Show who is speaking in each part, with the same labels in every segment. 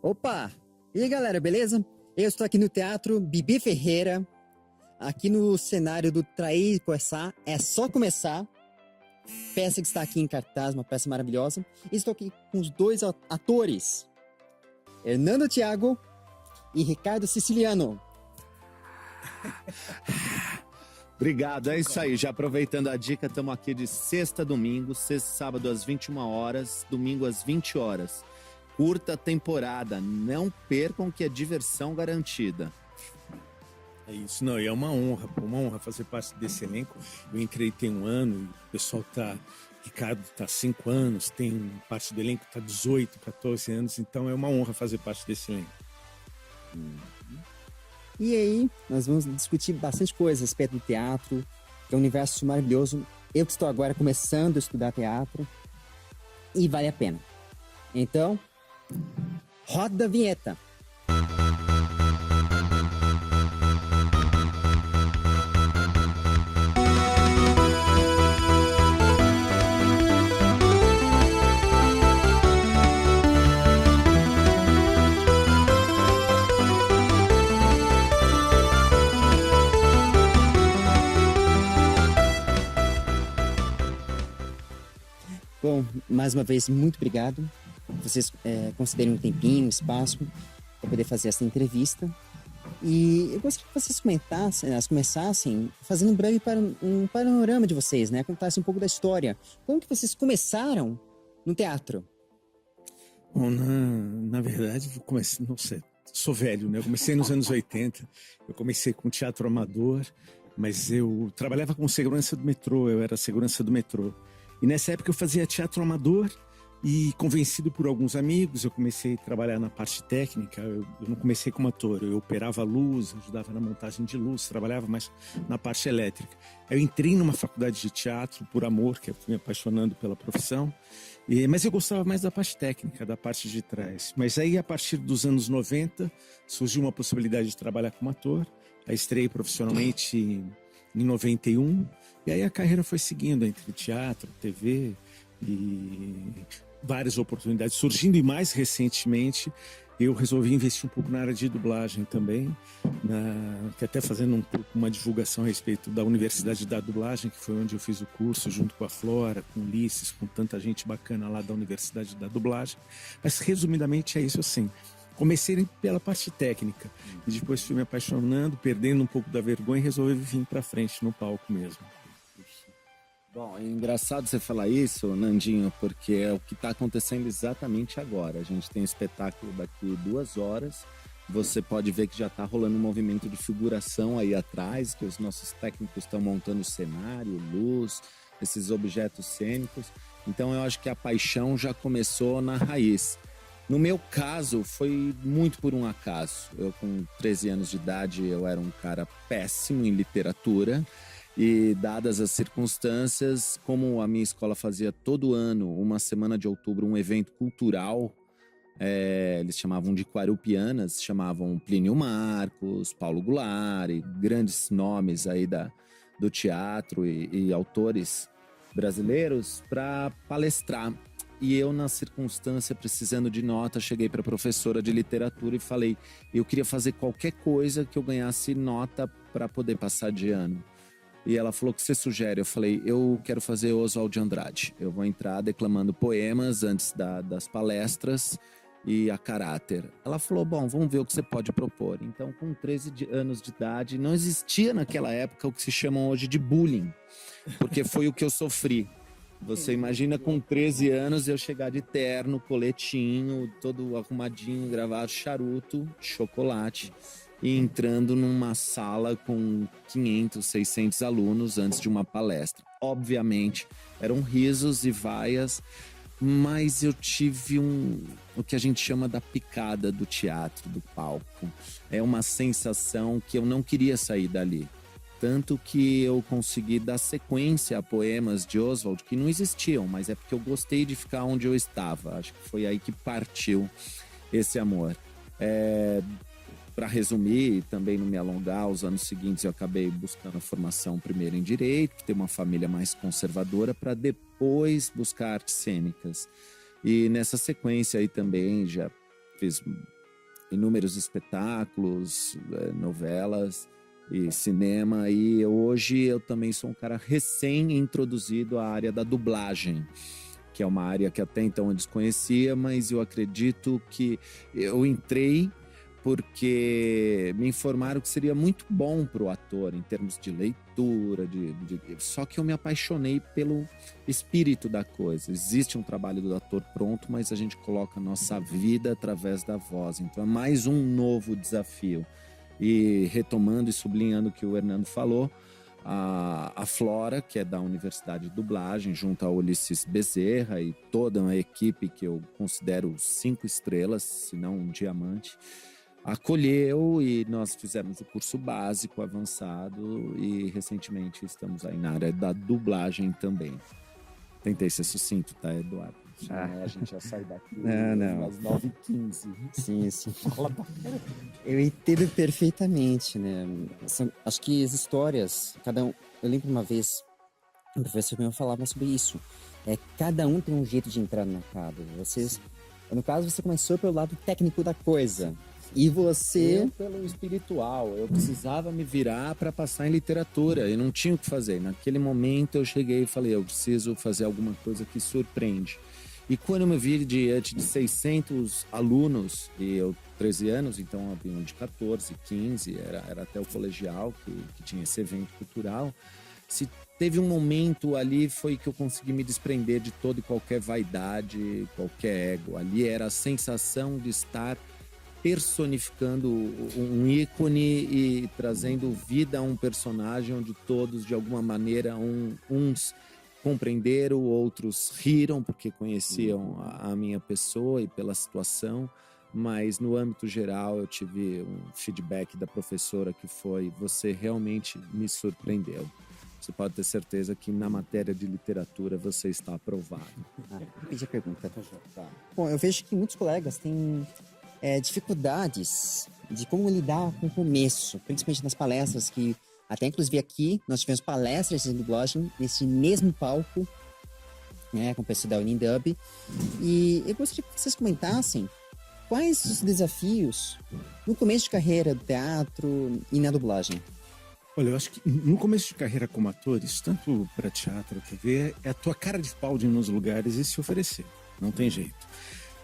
Speaker 1: Opa! E aí, galera, beleza? Eu estou aqui no Teatro Bibi Ferreira, aqui no cenário do Trair e Começar. É só começar. Peça que está aqui em cartaz, uma peça maravilhosa. E estou aqui com os dois atores, Hernando Thiago e Ricardo Siciliano.
Speaker 2: Obrigado, é isso aí. Já aproveitando a dica, estamos aqui de sexta a domingo, sexta e sábado às 21 horas, domingo às 20 horas. Curta temporada, não percam que é diversão garantida.
Speaker 3: É isso, não, e é uma honra fazer parte desse elenco. Eu entrei tem um ano, o pessoal Ricardo tá 5 anos, tem parte do elenco tá 18, 14 anos, então é uma honra fazer parte desse elenco.
Speaker 1: E aí, nós vamos discutir bastante coisa a respeito do teatro, que é um universo maravilhoso. Eu que estou agora começando a estudar teatro, e vale a pena. Então, roda a vinheta. Bom, mais uma vez, muito obrigado. Vocês considerem um tempinho, um espaço para poder fazer essa entrevista. E eu gostaria que vocês começassem fazendo um panorama de vocês, né? Contassem um pouco da história. Como que vocês começaram no teatro?
Speaker 3: Bom, na verdade, eu comecei, não sei, sou velho, né? Eu comecei nos anos 80, eu comecei com teatro amador, mas eu trabalhava com segurança do metrô, eu era segurança do metrô. E nessa época eu fazia teatro amador e, convencido por alguns amigos, eu comecei a trabalhar na parte técnica. Eu não comecei como ator, eu operava luz, ajudava na montagem de luz, trabalhava mais na parte elétrica. Eu entrei numa faculdade de teatro por amor, que eu fui me apaixonando pela profissão, mas eu gostava mais da parte técnica, da parte de trás. Mas aí, a partir dos anos 90, surgiu uma possibilidade de trabalhar como ator. Aí estrei profissionalmente em 91, e aí a carreira foi seguindo entre teatro, TV e várias oportunidades surgindo, e mais recentemente eu resolvi investir um pouco na área de dublagem também, que até fazendo um pouco uma divulgação a respeito da Universidade da Dublagem, que foi onde eu fiz o curso junto com a Flora, com o Ulisses, com tanta gente bacana lá da Universidade da Dublagem. Mas resumidamente é isso assim. Comecei pela parte técnica e depois fui me apaixonando, perdendo um pouco da vergonha e resolvi vir pra frente no palco mesmo.
Speaker 2: Bom, é engraçado você falar isso, Nandinho, porque é o que está acontecendo exatamente agora. A gente tem um espetáculo daqui 2 horas. Você pode ver que já está rolando um movimento de figuração aí atrás, que os nossos técnicos estão montando o cenário, luz, esses objetos cênicos. Então eu acho que a paixão já começou na raiz. No meu caso, foi muito por um acaso. Eu, com 13 anos de idade, eu era um cara péssimo em literatura. E, dadas as circunstâncias, como a minha escola fazia todo ano, uma semana de outubro, um evento cultural, eles chamavam de Quarupianas, chamavam Plínio Marcos, Paulo Goulart, e grandes nomes aí do teatro e autores brasileiros para palestrar. E eu, na circunstância, precisando de nota, cheguei para a professora de literatura e falei, eu queria fazer qualquer coisa que eu ganhasse nota para poder passar de ano. E ela falou, o que você sugere? Eu falei, eu quero fazer Oswald de Andrade. Eu vou entrar declamando poemas antes das palestras e a caráter. Ela falou, bom, vamos ver o que você pode propor. Então, com 13 anos de idade, não existia naquela época o que se chama hoje de bullying, porque foi o que eu sofri. Você imagina com 13 anos eu chegar de terno, coletinho, todo arrumadinho, gravado, charuto, chocolate, e entrando numa sala com 500, 600 alunos antes de uma palestra. Obviamente, eram risos e vaias, mas eu tive o que a gente chama da picada do teatro, do palco. É uma sensação que eu não queria sair dali. Tanto que eu consegui dar sequência a poemas de Oswald que não existiam, mas é porque eu gostei de ficar onde eu estava. Acho que foi aí que partiu esse amor. Para resumir e também não me alongar, os anos seguintes eu acabei buscando a formação primeiro em Direito, ter uma família mais conservadora, para depois buscar artes cênicas. E nessa sequência aí também já fiz inúmeros espetáculos, novelas e cinema, e hoje eu também sou um cara recém-introduzido à área da dublagem, que é uma área que até então eu desconhecia, mas eu acredito que eu entrei porque me informaram que seria muito bom para o ator em termos de leitura, só que eu me apaixonei pelo espírito da coisa. Existe um trabalho do ator pronto, mas a gente coloca a nossa vida através da voz. Então é mais um novo desafio. E retomando e sublinhando o que o Hernando falou, a Flora, que é da Universidade de Dublagem, junto a Ulisses Bezerra e toda uma equipe que eu considero 5 estrelas, se não um diamante, acolheu e nós fizemos o curso básico, avançado, e recentemente estamos aí na área da dublagem também. Tentei ser sucinto, tá, Eduardo? Senão a gente já sai daqui às 9h15.
Speaker 1: Sim. Eu entendo perfeitamente, né? Acho que as histórias, cada um... Eu lembro uma vez, um professor meu falava sobre isso. Cada um tem um jeito de entrar no mercado. No caso, você começou pelo lado técnico da coisa. E você...
Speaker 2: Eu pelo espiritual, eu precisava me virar para passar em literatura e não tinha o que fazer. Naquele momento eu cheguei e falei, eu preciso fazer alguma coisa que surpreende. E quando eu me vi diante de 600 alunos, e eu 13 anos, então havia um de 14, 15, era até o colegial que tinha esse evento cultural, se teve um momento ali foi que eu consegui me desprender de toda e qualquer vaidade, qualquer ego. Ali era a sensação de estar personificando um ícone e trazendo vida a um personagem onde todos, de alguma maneira, uns compreenderam, outros riram porque conheciam a minha pessoa e pela situação, mas no âmbito geral eu tive um feedback da professora que foi: você realmente me surpreendeu. Você pode ter certeza que na matéria de literatura você está aprovado.
Speaker 1: Vou pedir a pergunta. Tá. Bom, eu vejo que muitos colegas têm dificuldades de como lidar com o começo, principalmente nas palestras que, até inclusive aqui, nós tivemos palestras de dublagem nesse mesmo palco, né, com o pessoal da Unidub, e eu gostaria que vocês comentassem quais os desafios no começo de carreira do teatro e na dublagem.
Speaker 3: Olha, eu acho que no começo de carreira como atores, tanto para teatro, TV, é a tua cara de pau de ir nos lugares e se oferecer. Não tem jeito.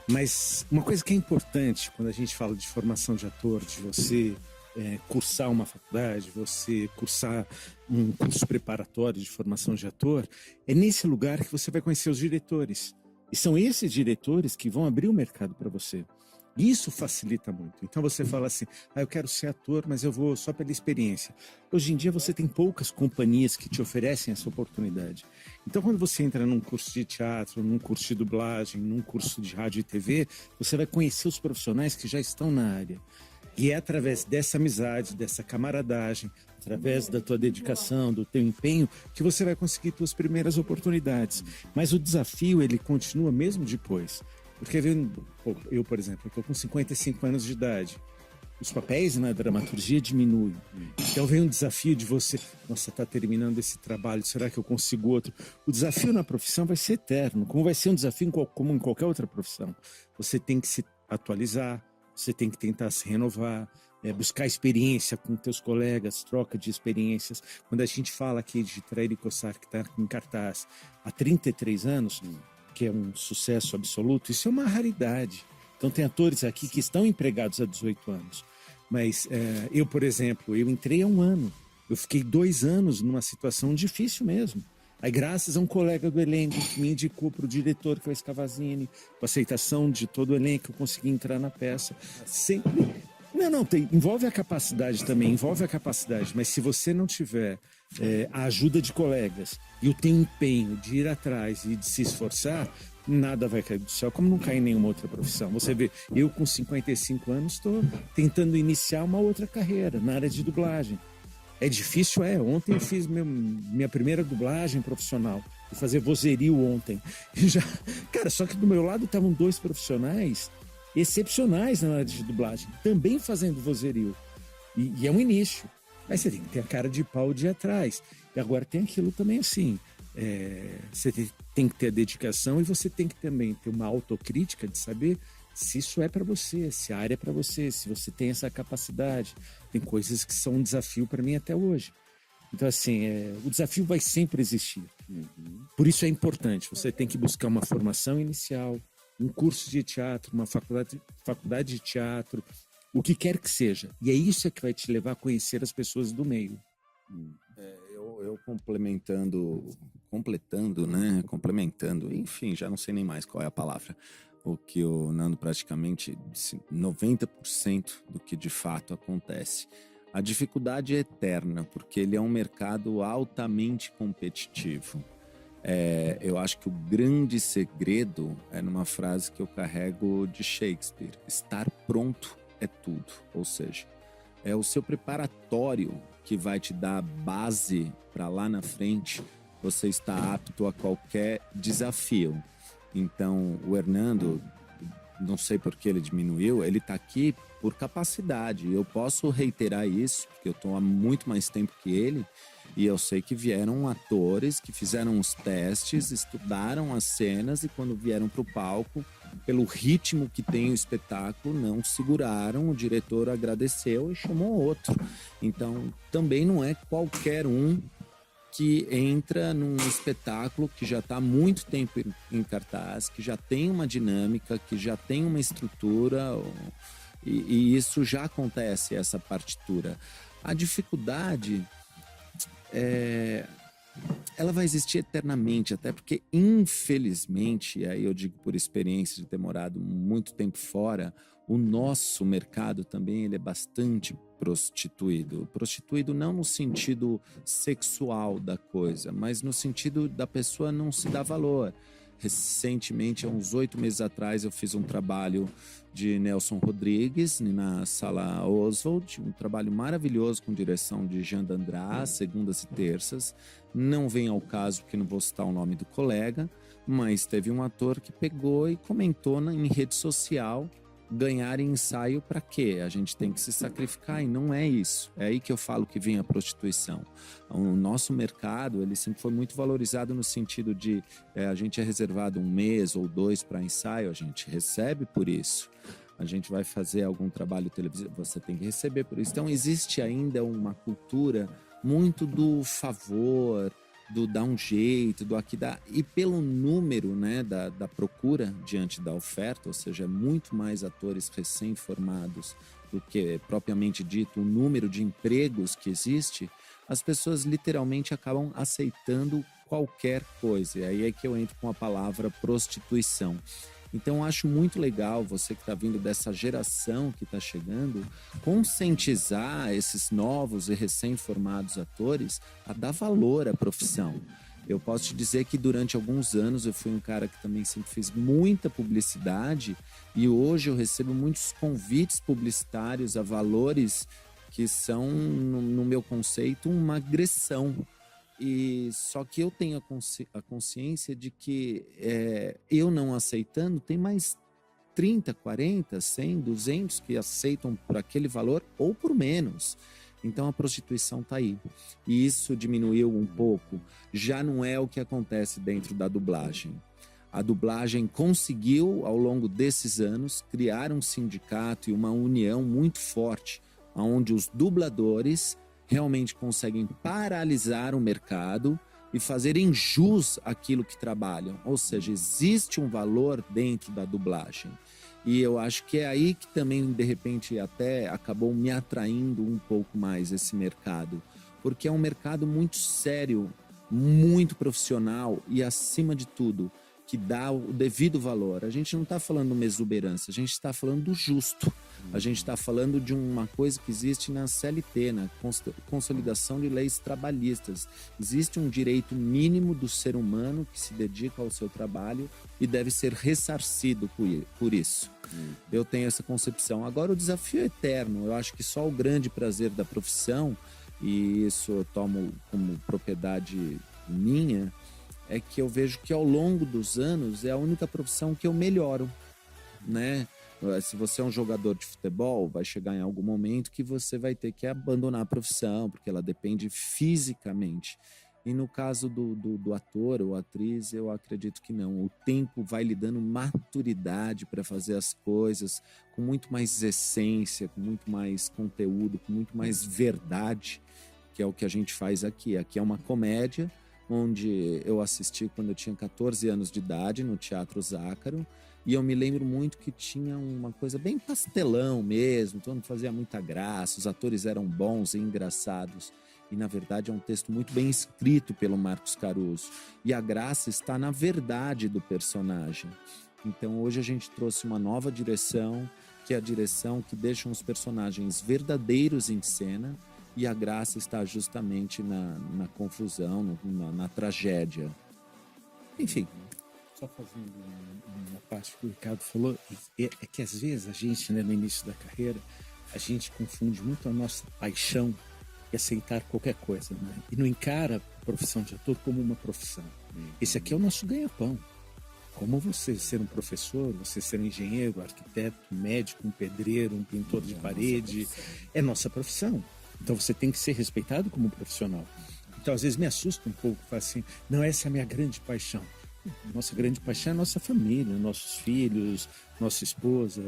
Speaker 3: Mas uma coisa que é importante quando a gente fala de formação de ator, de você cursar uma faculdade, você cursar um curso preparatório de formação de ator, é nesse lugar que você vai conhecer os diretores. E são esses diretores que vão abrir o mercado para você. Isso facilita muito. Então você fala assim, eu quero ser ator, mas eu vou só pela experiência. Hoje em dia você tem poucas companhias que te oferecem essa oportunidade. Então quando você entra num curso de teatro, num curso de dublagem, num curso de rádio e TV, você vai conhecer os profissionais que já estão na área. E é através dessa amizade, dessa camaradagem, através da tua dedicação, do teu empenho, que você vai conseguir tuas primeiras oportunidades. Mas o desafio, ele continua mesmo depois. Porque eu, por exemplo, estou com 55 anos de idade. Os papéis na dramaturgia diminuem. Então vem um desafio de você, nossa, está terminando esse trabalho, será que eu consigo outro? O desafio na profissão vai ser eterno, como vai ser um desafio como em qualquer outra profissão. Você tem que se atualizar, você tem que tentar se renovar, buscar experiência com teus colegas, troca de experiências. Quando a gente fala aqui de Trair e Coçar, que está em cartaz há 33 anos, que é um sucesso absoluto, isso é uma raridade. Então tem atores aqui que estão empregados há 18 anos. Mas eu, por exemplo, eu entrei há 1 ano. Eu fiquei 2 anos numa situação difícil mesmo. Aí, graças a um colega do elenco que me indicou para o diretor, que foi o Scavazini, com aceitação de todo o elenco, eu consegui entrar na peça. Sempre... envolve a capacidade também, mas se você não tiver a ajuda de colegas e o teu empenho de ir atrás e de se esforçar, nada vai cair do céu, como não cai em nenhuma outra profissão. Você vê, eu com 55 anos estou tentando iniciar uma outra carreira na área de dublagem. É difícil, Ontem eu fiz minha primeira dublagem profissional. Fui fazer vozerio ontem. Cara, só que do meu lado estavam 2 profissionais excepcionais na área de dublagem, também fazendo vozerio. E é um início. Mas você tem que ter a cara de pau de ir atrás. E agora tem aquilo também assim, você tem que ter a dedicação e você tem que também ter uma autocrítica de saber se isso é para você, se a área é para você, se você tem essa capacidade. Tem coisas que são um desafio para mim até hoje. Então, assim, o desafio vai sempre existir. Por isso é importante, você tem que buscar uma formação inicial, um curso de teatro, uma faculdade de teatro, o que quer que seja. E é isso que vai te levar a conhecer as pessoas do meio.
Speaker 2: Eu complementando, enfim, já não sei nem mais qual é a palavra. O que o Nando praticamente disse, 90% do que de fato acontece. A dificuldade é eterna, porque ele é um mercado altamente competitivo. Eu acho que o grande segredo é numa frase que eu carrego de Shakespeare: estar pronto é tudo. Ou seja, é o seu preparatório que vai te dar a base para lá na frente você estar apto a qualquer desafio. Então, o Hernando, não sei por que ele diminuiu, ele está aqui por capacidade. Eu posso reiterar isso, porque eu estou há muito mais tempo que ele, e eu sei que vieram atores que fizeram os testes, estudaram as cenas, e quando vieram para o palco, pelo ritmo que tem o espetáculo, não seguraram, o diretor agradeceu e chamou outro. Então, também não é qualquer um que entra num espetáculo que já está há muito tempo em cartaz, que já tem uma dinâmica, que já tem uma estrutura, e isso já acontece, essa partitura. A dificuldade, ela vai existir eternamente, até porque, infelizmente, aí eu digo por experiência de ter morado muito tempo fora, o nosso mercado também ele é bastante prostituído. Prostituído não no sentido sexual da coisa, mas no sentido da pessoa não se dar valor. Recentemente, há uns 8 meses atrás, eu fiz um trabalho de Nelson Rodrigues na Sala Oswald, um trabalho maravilhoso com direção de Jean D'András, segundas e terças. Não vem ao caso porque não vou citar o nome do colega, mas teve um ator que pegou e comentou em rede social: ganhar em ensaio para quê? A gente tem que se sacrificar, e não é isso. É aí que eu falo que vem a prostituição. O nosso mercado, ele sempre foi muito valorizado no sentido de a gente é reservado 1 mês ou 2 para ensaio, a gente recebe por isso. A gente vai fazer algum trabalho televisivo, você tem que receber por isso. Então existe ainda uma cultura muito do favor, do dar um jeito, do aqui dá. E pelo número, né, da procura diante da oferta, ou seja, muito mais atores recém-formados do que propriamente dito o número de empregos que existe, as pessoas literalmente acabam aceitando qualquer coisa. E aí é que eu entro com a palavra prostituição. Então, eu acho muito legal você que está vindo dessa geração que está chegando, conscientizar esses novos e recém-formados atores a dar valor à profissão. Eu posso te dizer que durante alguns anos eu fui um cara que também sempre fez muita publicidade, e hoje eu recebo muitos convites publicitários a valores que são, no meu conceito, uma agressão. E só que eu tenho a consciência de que eu não aceitando, tem mais 30, 40, 100, 200 que aceitam por aquele valor ou por menos. Então a prostituição está aí. E isso diminuiu um pouco. Já não é o que acontece dentro da dublagem. A dublagem conseguiu, ao longo desses anos, criar um sindicato e uma união muito forte, onde os dubladores realmente conseguem paralisar o mercado e fazerem jus àquilo que trabalham. Ou seja, existe um valor dentro da dublagem. E eu acho que é aí que também, de repente, até acabou me atraindo um pouco mais esse mercado. Porque é um mercado muito sério, muito profissional e, acima de tudo, que dá o devido valor. A gente não está falando de uma exuberância, a gente está falando do justo. A gente está falando de uma coisa que existe na CLT, na Consolidação de Leis Trabalhistas. Existe um direito mínimo do ser humano que se dedica ao seu trabalho e deve ser ressarcido por isso. Eu tenho essa concepção. Agora, o desafio é eterno. Eu acho que só o grande prazer da profissão, e isso eu tomo como propriedade minha, é que eu vejo que ao longo dos anos é a única profissão que eu melhoro, né? Se você é um jogador de futebol, vai chegar em algum momento que você vai ter que abandonar a profissão, porque ela depende fisicamente. E no caso do ator ou atriz, eu acredito que não. O tempo vai lhe dando maturidade para fazer as coisas com muito mais essência, com muito mais conteúdo, com muito mais verdade, que é o que a gente faz aqui. Aqui é uma comédia, onde eu assisti quando eu tinha 14 anos de idade, no Teatro Zácaro, e eu me lembro muito que tinha uma coisa bem pastelão mesmo, todo mundo fazia muita graça, os atores eram bons e engraçados. E, na verdade, é um texto muito bem escrito pelo Marcos Caruso. E a graça está na verdade do personagem. Então, hoje a gente trouxe uma nova direção, que é a direção que deixa os personagens verdadeiros em cena, e a graça está justamente na confusão, na tragédia. Enfim.
Speaker 3: Só fazendo uma parte que o Ricardo falou, é que às vezes a gente, né, no início da carreira, a gente confunde muito a nossa paixão e aceitar qualquer coisa, né? E não encara a profissão de ator como uma profissão. Esse aqui é o nosso ganha-pão. Como você ser um professor, você ser um engenheiro, arquiteto, médico, um pedreiro, um pintor de parede, é nossa profissão. Então você tem que ser respeitado como profissional. Então às vezes me assusta um pouco, falo assim, não, essa é a minha grande paixão. Nossa grande paixão é a nossa família, nossos filhos, nossa esposa,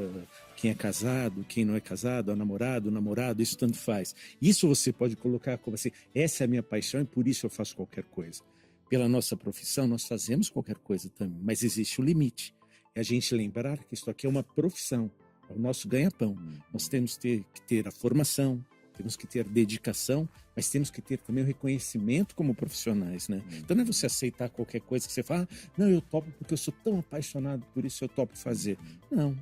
Speaker 3: quem é casado, quem não é casado, o namorado, isso tanto faz. Isso você pode colocar como assim, essa é a minha paixão e por isso eu faço qualquer coisa. Pela nossa profissão, nós fazemos qualquer coisa também, mas existe o limite. É a gente lembrar que isso aqui é uma profissão, é o nosso ganha-pão. Nós temos que ter a formação, temos que ter dedicação, mas temos que ter também o reconhecimento como profissionais, né? Então não é você aceitar qualquer coisa que você fala, não, eu topo porque eu sou tão apaixonado por isso, eu topo fazer. Não.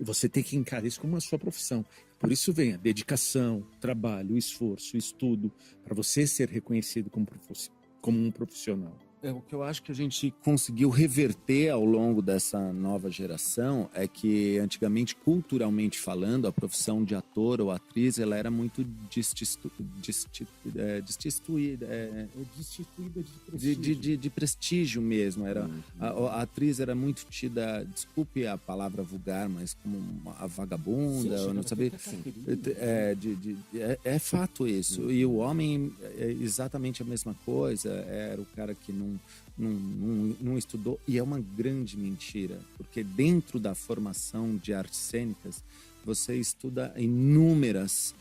Speaker 3: Você tem que encarar isso como a sua profissão. Por isso vem a dedicação, o trabalho, o esforço, o estudo, para você ser reconhecido como um profissional.
Speaker 2: O que eu acho que a gente conseguiu reverter ao longo dessa nova geração é que antigamente, culturalmente falando, a profissão de ator ou atriz ela era muito destituída de prestígio mesmo. Era, a atriz era muito tida, desculpe a palavra vulgar, mas como uma vagabunda, eu não sabia. É fato isso. E o homem é exatamente a mesma coisa, era o cara que não estudou, e é uma grande mentira, porque dentro da formação de artes cênicas você estuda inúmeras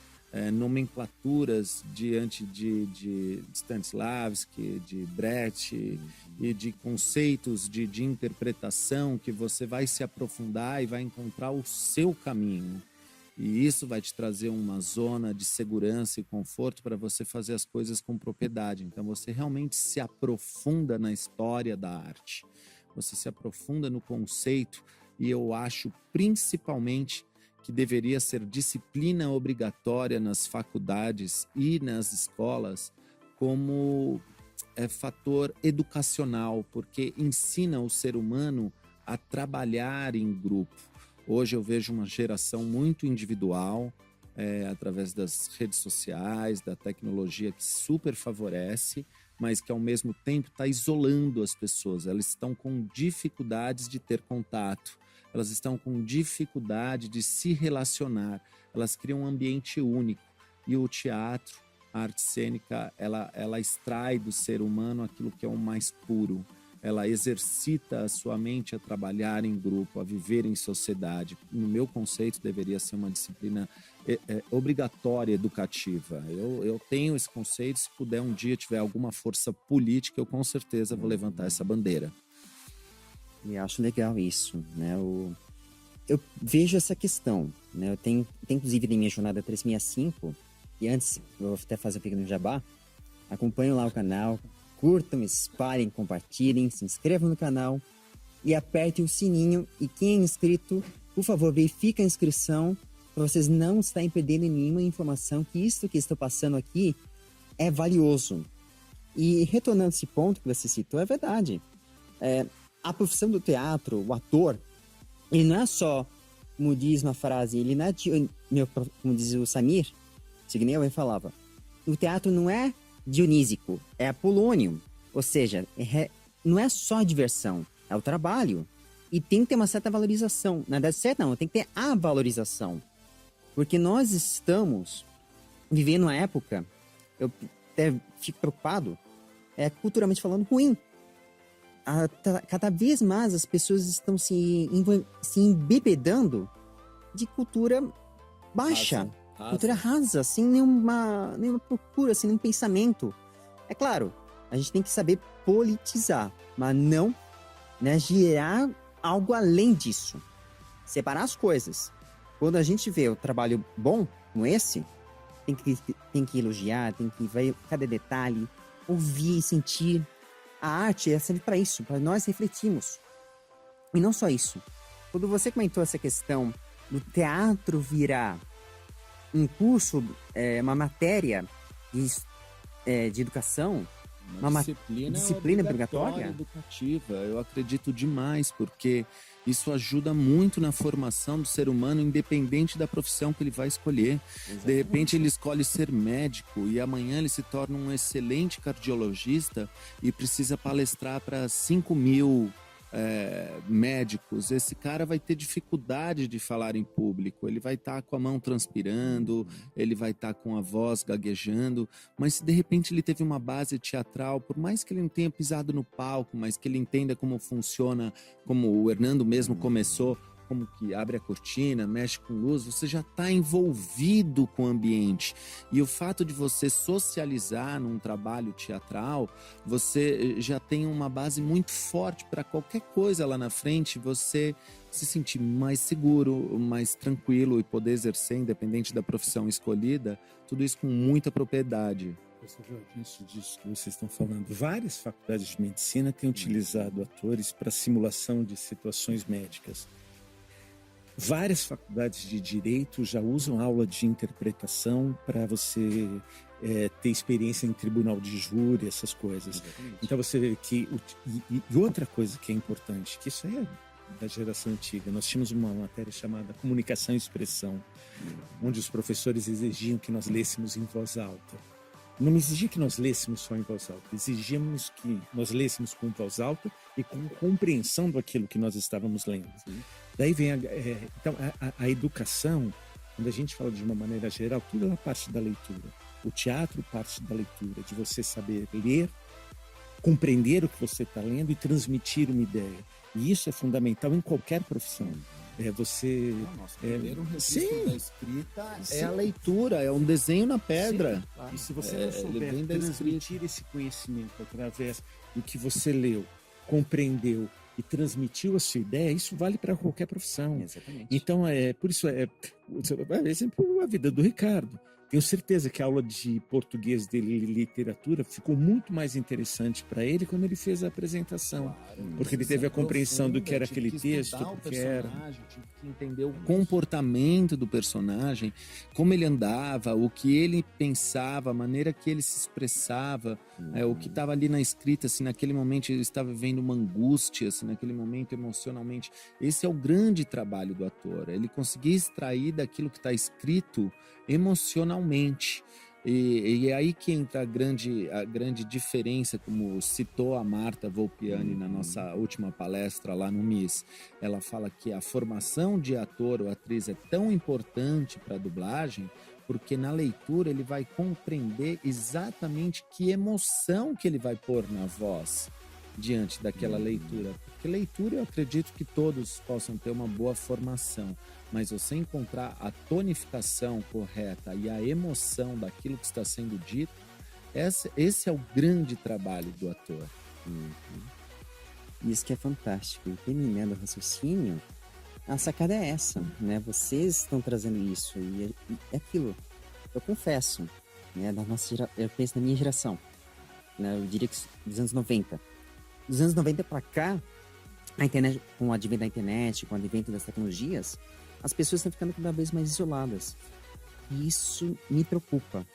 Speaker 2: nomenclaturas diante de Stanislavski, de Brecht e de conceitos de interpretação que você vai se aprofundar e vai encontrar o seu caminho. E isso vai te trazer uma zona de segurança e conforto para você fazer as coisas com propriedade. Então você realmente se aprofunda na história da arte. Você se aprofunda no conceito e eu acho principalmente que deveria ser disciplina obrigatória nas faculdades e nas escolas como fator educacional, porque ensina o ser humano a trabalhar em grupo. Hoje eu vejo uma geração muito individual, através das redes sociais, da tecnologia que super favorece, mas que ao mesmo tempo está isolando as pessoas. Elas estão com dificuldades de ter contato, elas estão com dificuldade de se relacionar, elas criam um ambiente único. E o teatro, a arte cênica, ela extrai do ser humano aquilo que é o mais puro. Ela exercita a sua mente a trabalhar em grupo, a viver em sociedade. No meu conceito, deveria ser uma disciplina obrigatória, educativa. Eu tenho esse conceito, se puder um dia tiver alguma força política, eu com certeza vou levantar essa bandeira.
Speaker 1: E acho legal isso, né? Eu vejo essa questão, né? Eu tenho inclusive na minha jornada 365, e antes, eu vou até fazer um pequeno jabá, acompanho lá o canal, curtam, espalhem, compartilhem, se inscrevam no canal e apertem o sininho. E quem é inscrito, por favor, verifique a inscrição para vocês não estarem perdendo nenhuma informação, que isso que estou passando aqui é valioso. E retornando esse ponto que você citou, é verdade. A profissão do teatro, o ator, ele não é só, como diz uma frase, ele não é, como diz o Samir Signel, ele falava, o teatro não é dionísico, é apolônio. Ou seja, não é só a diversão, é o trabalho. E tem que ter uma certa valorização. Na verdade, certa não, tem que ter a valorização. Porque nós estamos vivendo uma época, eu até fico preocupado, culturalmente falando, ruim. Cada vez mais as pessoas estão se embebedando de cultura baixa, cultura rasa, sem nenhuma procura, sem nenhum pensamento. É claro, a gente tem que saber politizar, mas não, né, gerar algo além disso. Separar as coisas. Quando a gente vê o trabalho bom como esse, tem que elogiar, tem que ver cada detalhe, ouvir, sentir. A arte serve para isso, para nós refletirmos. E não só isso. Quando você comentou essa questão do teatro virar um curso, uma matéria de educação, uma disciplina obrigatória,
Speaker 2: educativa, eu acredito demais, porque isso ajuda muito na formação do ser humano, independente da profissão que ele vai escolher. Exatamente. De repente ele escolhe ser médico e amanhã ele se torna um excelente cardiologista e precisa palestrar para 5.000 médicos. Esse cara vai ter dificuldade de falar em público, ele vai estar com a mão transpirando, ele vai estar com a voz gaguejando, mas se de repente ele teve uma base teatral, por mais que ele não tenha pisado no palco, mas que ele entenda como funciona, como o Hernando mesmo começou, como que abre a cortina, mexe com luz, você já está envolvido com o ambiente. E o fato de você socializar num trabalho teatral, você já tem uma base muito forte para qualquer coisa lá na frente, você se sentir mais seguro, mais tranquilo e poder exercer, independente da profissão escolhida, tudo isso com muita propriedade.
Speaker 3: Isso disso que vocês estão falando. Várias faculdades de medicina têm utilizado atores para simulação de situações médicas. Várias faculdades de direito já usam aula de interpretação para você ter experiência em tribunal de júri, essas coisas. Exatamente. Então você vê que... E outra coisa que é importante, que isso é da geração antiga, nós tínhamos uma matéria chamada Comunicação e Expressão, onde os professores exigiam que nós lêssemos em voz alta. Não exigia que nós lêssemos só em voz alta, exigíamos que nós lêssemos com voz alta e com compreensão daquilo que nós estávamos lendo. Sim. Daí vem então a educação, quando a gente fala de uma maneira geral, tudo é parte da leitura. O teatro parte da leitura, de você saber ler, compreender o que você está lendo e transmitir uma ideia. E isso é fundamental em qualquer profissão.
Speaker 2: Primeiro registro da escrita é a leitura, é um desenho na pedra.
Speaker 3: Sim, claro. E se você não souber transmitir esse conhecimento através do que você leu, compreendeu e transmitiu a sua ideia, isso vale para qualquer profissão.
Speaker 1: Exatamente.
Speaker 3: Então, por isso, por exemplo, a vida do Ricardo. Tenho certeza que a aula de português dele e literatura ficou muito mais interessante para ele quando ele fez a apresentação. Claro, porque ele teve a compreensão do que era aquele texto, do que era.
Speaker 2: Tive que entender o comportamento do personagem, como ele andava, o que ele pensava, a maneira que ele se expressava, o que estava ali na escrita, se naquele momento ele estava vivendo uma angústia, se naquele momento emocionalmente. Esse é o grande trabalho do ator, ele conseguir extrair daquilo que está escrito emocionalmente. E é aí que entra a grande diferença, como citou a Marta Volpiani na nossa última palestra lá no MIS. Ela fala que a formação de ator ou atriz é tão importante para a dublagem, porque na leitura ele vai compreender exatamente que emoção que ele vai pôr na voz diante daquela leitura. Porque leitura, eu acredito que todos possam ter uma boa formação, mas você encontrar a tonificação correta e a emoção daquilo que está sendo dito, esse é o grande trabalho do ator.
Speaker 1: Isso que é fantástico. E terminando o raciocínio, a sacada é essa, né? Vocês estão trazendo isso e é aquilo. Eu confesso, né? Eu penso na minha geração, né? Eu diria que dos anos 90. Dos anos 90 para cá, a internet, com o advento da internet, com o advento das tecnologias, as pessoas estão ficando cada vez mais isoladas. E isso me preocupa.